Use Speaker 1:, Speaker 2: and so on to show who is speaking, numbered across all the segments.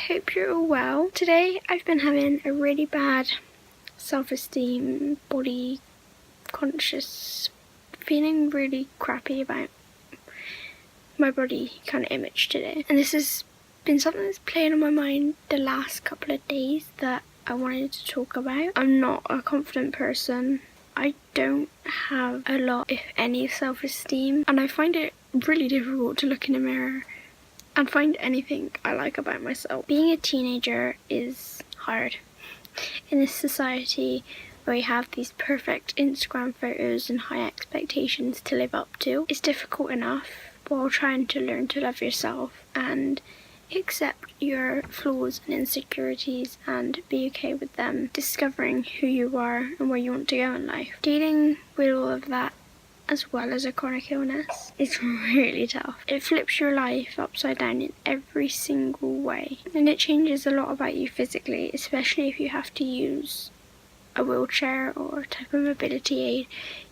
Speaker 1: hope you're all well. Today I've been having a really bad self-esteem, body conscious, feeling really crappy about my body kind of image today. And this has been something that's playing on my mind the last couple of days that I wanted to talk about. I'm not a confident person. I don't have a lot, if any, self-esteem, and I find it really difficult to look in a mirror and find anything I like about myself. Being a teenager is hard. In this society where we have these perfect Instagram photos and high expectations to live up to, it's difficult enough while trying to learn to love yourself and accept your flaws and insecurities and be okay with them, discovering who you are and where you want to go in life. Dealing with all of that as well as a chronic illness is really tough. It flips your life upside down in every single way, and it changes a lot about you physically, especially if you have to use a wheelchair or a type of mobility aid.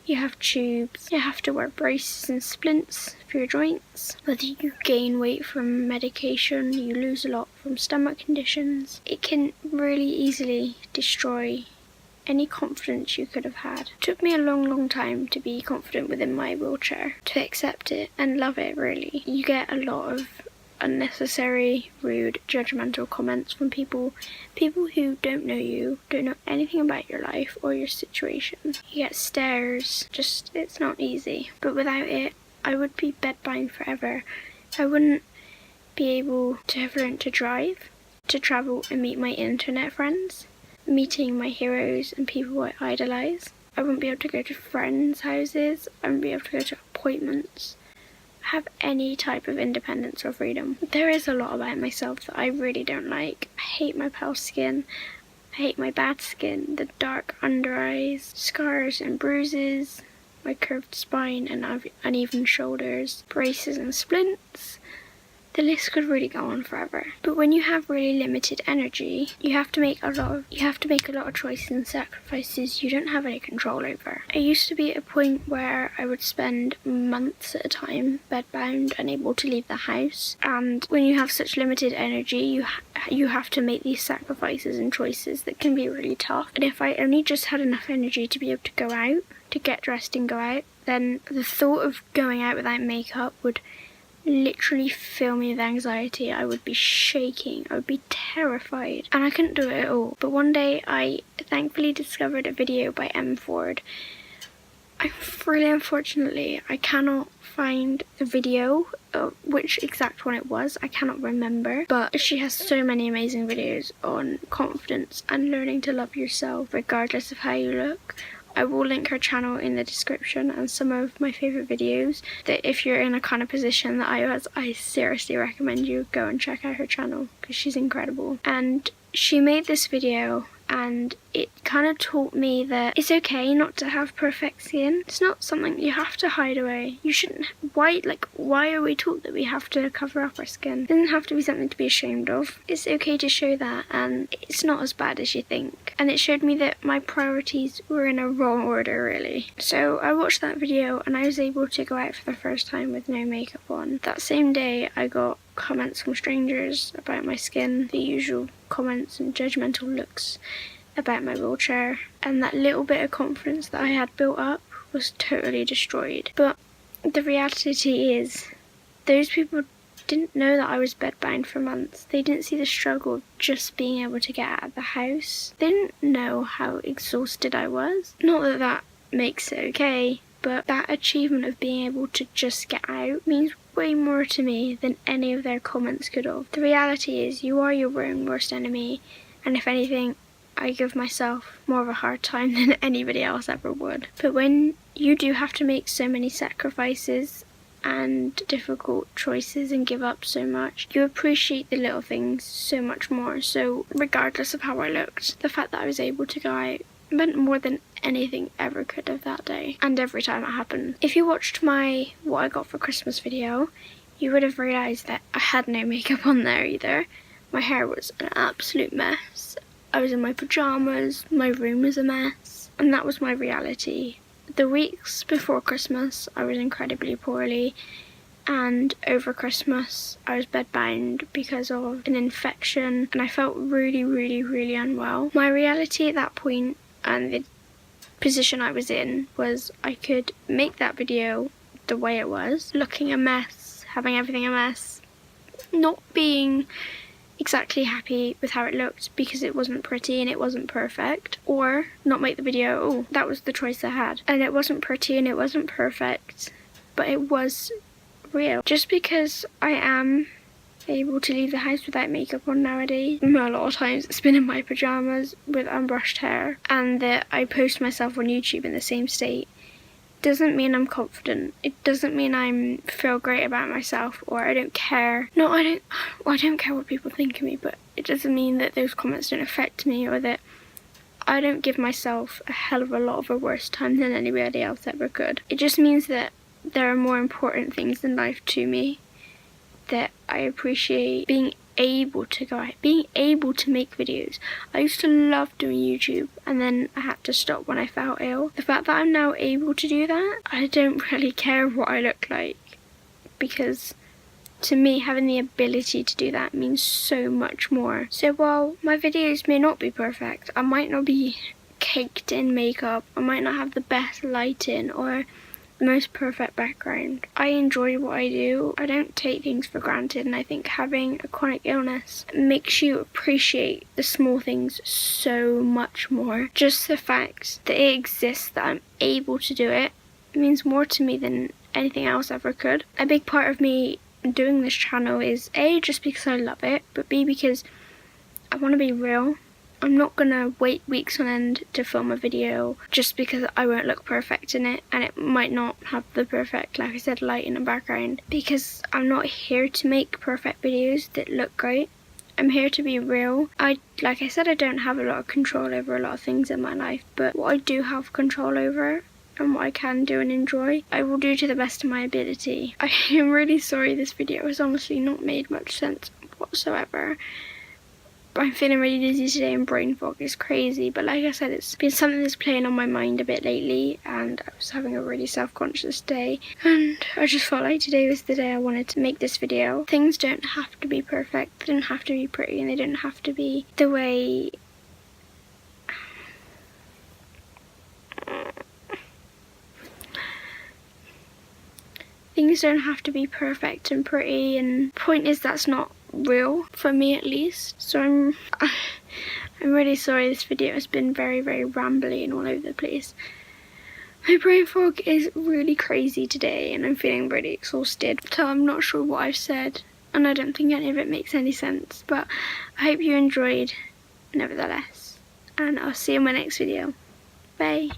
Speaker 1: You have tubes, you have to wear braces and splints for your joints. Whether you gain weight from medication, you lose a lot from stomach conditions. It can really easily destroy any confidence you could have had. It took me a long time to be confident within my wheelchair, to accept it and love it really. You get a lot of unnecessary, rude, judgmental comments from people who don't know you, don't know anything about your life or your situation. You get stares, it's not easy. But without it, I would be bedbound forever. I wouldn't be able to have learned to drive, to travel and meet my internet friends, meeting my heroes and people I idolise. I wouldn't be able to go to friends' houses, I wouldn't be able to go to appointments, have any type of independence or freedom. There is a lot about myself that I really don't like. I hate my pale skin, I hate my bad skin, the dark under eyes, scars and bruises, my curved spine and uneven shoulders, braces and splints. The list could really go on forever. But when you have really limited energy, you have to make a lot of choices and sacrifices you don't have any control over. I used to be at a point where I would spend months at a time bedbound, unable to leave the house. And when you have such limited energy, you have to make these sacrifices and choices that can be really tough. And if I only just had enough energy to be able to go out, to get dressed and go out, then the thought of going out without makeup would literally fill me with anxiety. I would be shaking, I would be terrified, and I couldn't do it at all. But one day I thankfully discovered a video by Em Ford. Unfortunately, I cannot find the video, which exact one it was, I cannot remember, but she has so many amazing videos on confidence and learning to love yourself regardless of how you look. I will link her channel in the description and some of my favourite videos that if you're in a kind of position that I was, I seriously recommend you go and check out her channel because she's incredible. And she made this video and it kind of taught me that it's okay not to have perfect skin. It's not something you have to hide away. You shouldn't. Why are we taught that we have to cover up our skin? It doesn't have to be something to be ashamed of. It's okay to show that, and it's not as bad as you think. And it showed me that my priorities were in a wrong order, really. So I watched that video and I was able to go out for the first time with no makeup on. That same day I got comments from strangers about my skin, the usual comments and judgmental looks about my wheelchair, and that little bit of confidence that I had built up was totally destroyed. But the reality is, those people didn't know that I was bedbound for months. They didn't see the struggle of just being able to get out of the house. They didn't know how exhausted I was. Not that that makes it okay, but that achievement of being able to just get out means way more to me than any of their comments could have. The reality is, you are your own worst enemy, and if anything, I give myself more of a hard time than anybody else ever would. But when you do have to make so many sacrifices and difficult choices and give up so much, you appreciate the little things so much more. So regardless of how I looked, the fact that I was able to go out meant more than anything ever could have that day, and every time it happened. If you watched my What I Got for Christmas video, you would have realised that I had no makeup on there either. My hair was an absolute mess. I was in my pyjamas, my room was a mess, and that was my reality. The weeks before Christmas, I was incredibly poorly. and over Christmas I was bedbound because of an infection and I felt really, really, really unwell. My reality at that point and the position I was in was I could make that video the way it was, looking a mess, having everything a mess, not being exactly happy with how it looked because it wasn't pretty and it wasn't perfect, or not make the video. Oh, that was the choice I had. And it wasn't pretty and it wasn't perfect, but it was real. Just because I am able to leave the house without makeup on nowadays, a lot of times it's been in my pyjamas with unbrushed hair, and that I post myself on YouTube in the same state, doesn't mean I'm confident. It doesn't mean I feel great about myself, or I don't care. I don't care what people think of me, but it doesn't mean that those comments don't affect me, or that I don't give myself a hell of a lot of a worse time than anybody else ever could. It just means that there are more important things in life to me, that I appreciate being able to go out, being able to make videos. I used to love doing YouTube and then I had to stop when I felt ill. The fact that I'm now able to do that, I don't really care what I look like, because to me having the ability to do that means so much more. So while my videos may not be perfect, I might not be caked in makeup, I might not have the best lighting or the most perfect background, I enjoy what I do. I don't take things for granted, and I think having a chronic illness makes you appreciate the small things so much more. Just the fact that it exists, that I'm able to do it, means more to me than anything else ever could. A big part of me doing this channel is A, just because I love it, but B, because I want to be real. I'm not gonna wait weeks on end to film a video just because I won't look perfect in it, and it might not have the perfect, like I said, light in the background, because I'm not here to make perfect videos that look great. I'm here to be real. Like I said, I don't have a lot of control over a lot of things in my life, but what I do have control over and what I can do and enjoy, I will do to the best of my ability. I am really sorry this video has honestly not made much sense whatsoever. I'm feeling really dizzy today and brain fog is crazy, but like I said, it's been something that's playing on my mind a bit lately, and I was having a really self-conscious day, and I just felt like today was the day I wanted to make this video. Things don't have to be perfect, they don't have to be pretty, and they don't have to be the way things don't have to be perfect and pretty, and point is that's not real for me, at least. So I'm really sorry this video has been very, very rambly and all over the place. My brain fog is really crazy today and I'm feeling really exhausted, so I'm not sure what I've said and I don't think any of it makes any sense, but I hope you enjoyed nevertheless, and I'll see you in my next video. Bye.